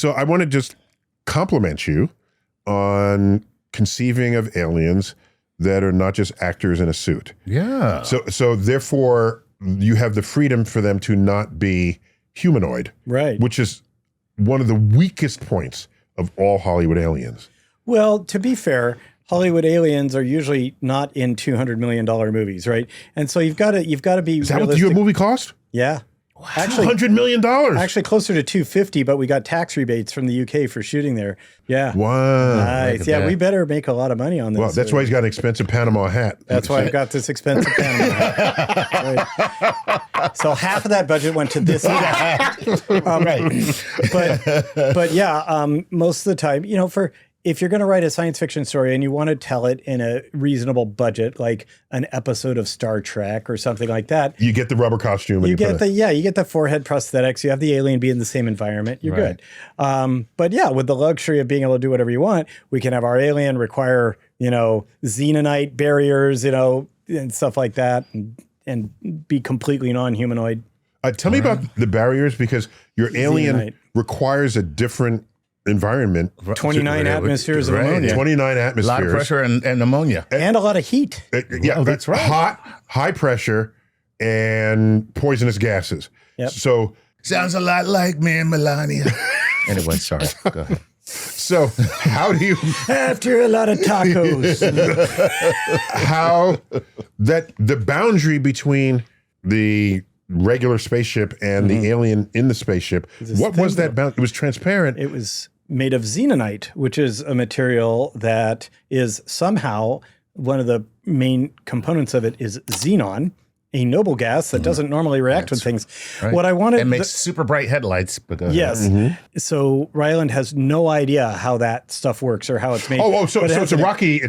So I want to just compliment you on conceiving of aliens that are not just actors in a suit. Yeah. So therefore, you have the freedom for them to not be humanoid. Right. Which is one of the weakest points of all Hollywood aliens. Well, to be fair, Hollywood aliens are usually not in $200 million movies, right? And so you've got to be Is that what realistic. your movie cost? Yeah. Actually, $100 million. Actually, closer to 250, but we got tax rebates from the UK for shooting there. Yeah. Wow. Nice. Yeah, we better make a lot of money on this. Well, that's why he's got an expensive Panama hat. That's why I've got this expensive Panama hat. Right. So half of that budget went to this and that. But yeah, most of the time, you know, if you're going to write a science fiction story and you want to tell it in a reasonable budget, like an episode of Star Trek or something like that, you get the rubber costume. You get the forehead prosthetics. You have the alien be in the same environment. You're good. But yeah, with the luxury of being able to do whatever you want, we can have our alien require, you know, xenonite barriers, you know, and stuff like that, and be completely non-humanoid. Tell me about the barriers, because your alien Xenonite requires a different environment. 29 atmospheres of ammonia. 29 A atmospheres. lot of pressure and ammonia. And a lot of heat. Yeah, that's right. Hot, high pressure, and poisonous gases. Yep. So Sounds a lot like me and Melania. Anyway, sorry. Go ahead. So how do you After a lot of tacos. how that the boundary between the regular spaceship and the alien in the spaceship, what was that boundary? It was transparent. It was made of xenonite, which is a material that is somehow one of the main components of it is xenon, a noble gas that doesn't normally react with things. Right. What I wanted... It makes super bright headlights. But go ahead. Yes. So Ryland has no idea how that stuff works or how it's made. So it's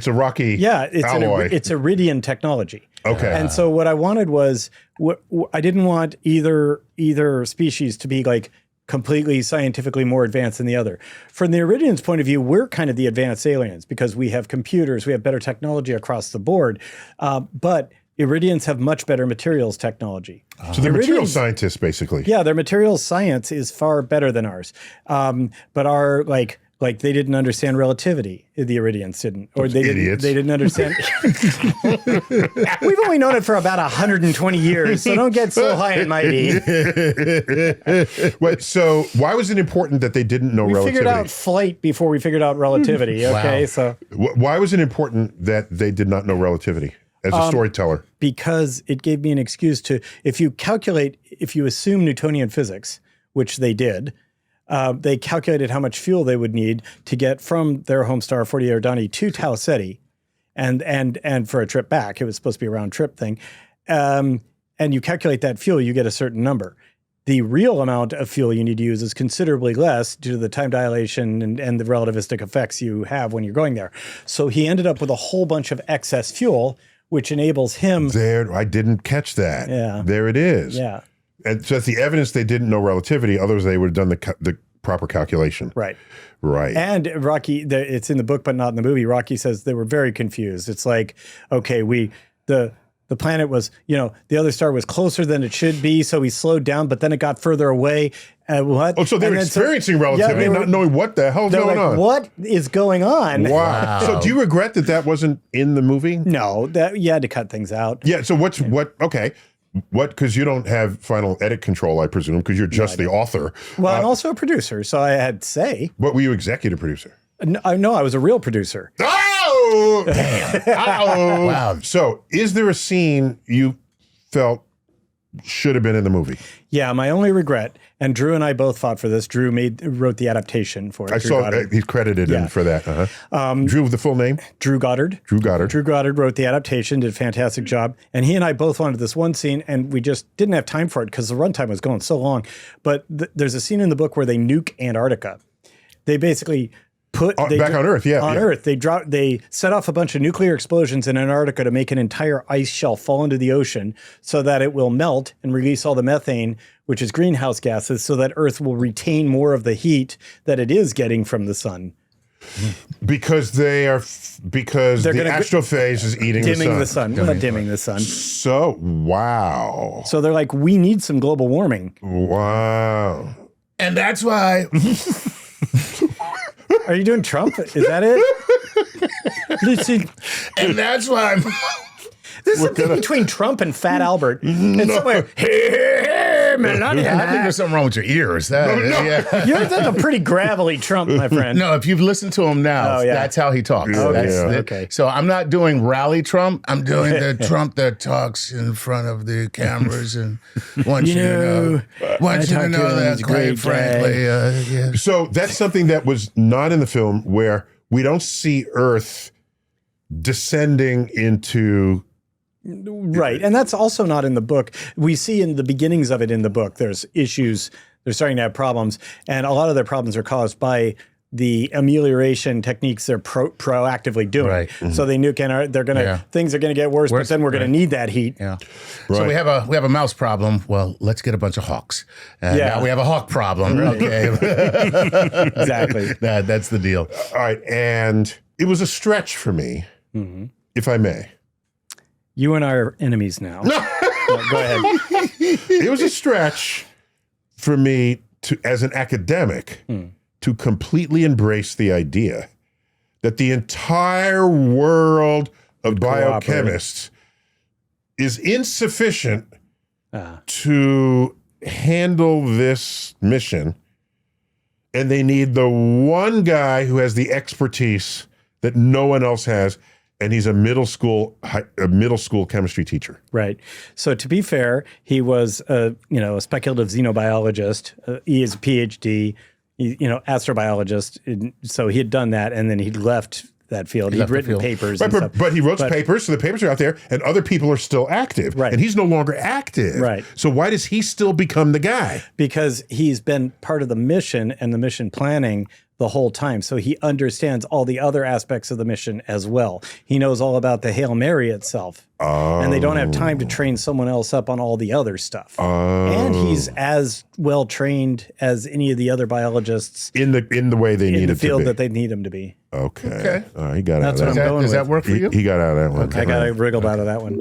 a rocky Yeah, it's alloy. it's iridium technology. Okay. And so what I wanted was, I didn't want either species to be like completely scientifically more advanced than the other. From the Iridians' point of view, we're kind of the advanced aliens because we have computers, we have better technology across the board. But Iridians have much better materials technology. So they're material scientists, basically. Yeah, their materials science is far better than ours. But our like they didn't understand relativity. The Iridians didn't, or they didn't understand. We've only known it for about 120 years, so don't get so high and mighty. Wait, so why was it important that they didn't know relativity? We figured out flight before we figured out relativity. Okay, so why was it important that they did not know relativity as a storyteller? Because it gave me an excuse to, if you assume Newtonian physics, which they did. They calculated how much fuel they would need to get from their home star, 40 Eridani, to Tau Ceti, and for a trip back. It was supposed to be a round trip thing. And you calculate that fuel, you get a certain number. The real amount of fuel you need to use is considerably less due to the time dilation and the relativistic effects you have when you're going there. So he ended up with a whole bunch of excess fuel, which enables him. There, I didn't catch that. Yeah. There it is. Yeah. And so that's the evidence they didn't know relativity. Otherwise, they would have done the proper calculation. Right. Right. And Rocky, it's in the book, but not in the movie. Rocky says they were very confused. It's like, okay, the planet was, the other star was closer than it should be, so we slowed down, but then it got further away. What? Oh, so they're experiencing relativity, not knowing what the hell's going on. What is going on? Wow. So do you regret that wasn't in the movie? No, you had to cut things out. Yeah. So okay. Because you don't have final edit control, I presume, because you're just the author. Well, I'm also a producer, so I had say. What were you, executive producer? No, I was a real producer. Oh! Damn. Oh! Wow. So is there a scene you felt should have been in the movie? Yeah, my only regret, and Drew and I both fought for this. Drew wrote the adaptation for it. I saw he's credited in for that. Drew, the full name? Drew Goddard. Drew Goddard. Drew Goddard wrote the adaptation, did a fantastic job. And he and I both wanted this one scene, and we just didn't have time for it because the runtime was going so long. But there's a scene in the book where they nuke Antarctica. They basically back on Earth, Earth, they set off a bunch of nuclear explosions in Antarctica to make an entire ice shelf fall into the ocean so that it will melt and release all the methane, which is greenhouse gases, so that Earth will retain more of the heat that it is getting from the sun. Because the astrophase is eating the sun. Not dimming the sun. So, wow. So they're like, we need some global warming. Wow. And that's why Are you doing Trump? Is that it? Listen, And that's why I'm. this is the thing between Trump and Fat Albert. It's somewhere. Hey, Melania. I think there's something wrong with your ears. Yeah. That's a pretty gravelly Trump, my friend. No, if you've listened to him now, Oh, yeah. that's how he talks. Okay. So I'm not doing rally Trump. I'm doing the Trump that talks in front of the cameras and wants you to know that, quite frankly. Yeah. So that's something that was not in the film, where we don't see Earth descending into. Right. And that's also not in the book. We see in the beginnings of it in the book, there's issues. They're starting to have problems. And a lot of their problems are caused by the amelioration techniques they're proactively doing. Right. So they nuke and they're going to, things are going to get worse, but then we're going to need that heat. Yeah. Right. So we have a mouse problem. Well, let's get a bunch of hawks. Now we have a hawk problem. Okay. Exactly. That's the deal. All right. And it was a stretch for me, if I may. You and I are enemies now. No, go ahead. It was a stretch for me as an academic, to completely embrace the idea that the entire world of biochemists is insufficient to handle this mission, and they need the one guy who has the expertise that no one else has, and he's a middle school chemistry teacher. Right. So to be fair, he was a speculative xenobiologist. He is a PhD, astrobiologist. So he had done that, and then he left that field. He'd written papers. Right, but he wrote papers, so the papers are out there, and other people are still active. Right. And he's no longer active. Right. So why does he still become the guy? Because he's been part of the mission and the mission planning the whole time. So he understands all the other aspects of the mission as well. He knows all about the Hail Mary itself. And they don't have time to train someone else up on all the other stuff. And he's as well trained as any of the other biologists in the way they need in the him to field be. that they need him to be. Okay. He got That's out what of that. I'm going Does that with. work for you? He got out of that one. I got wriggled out of that one.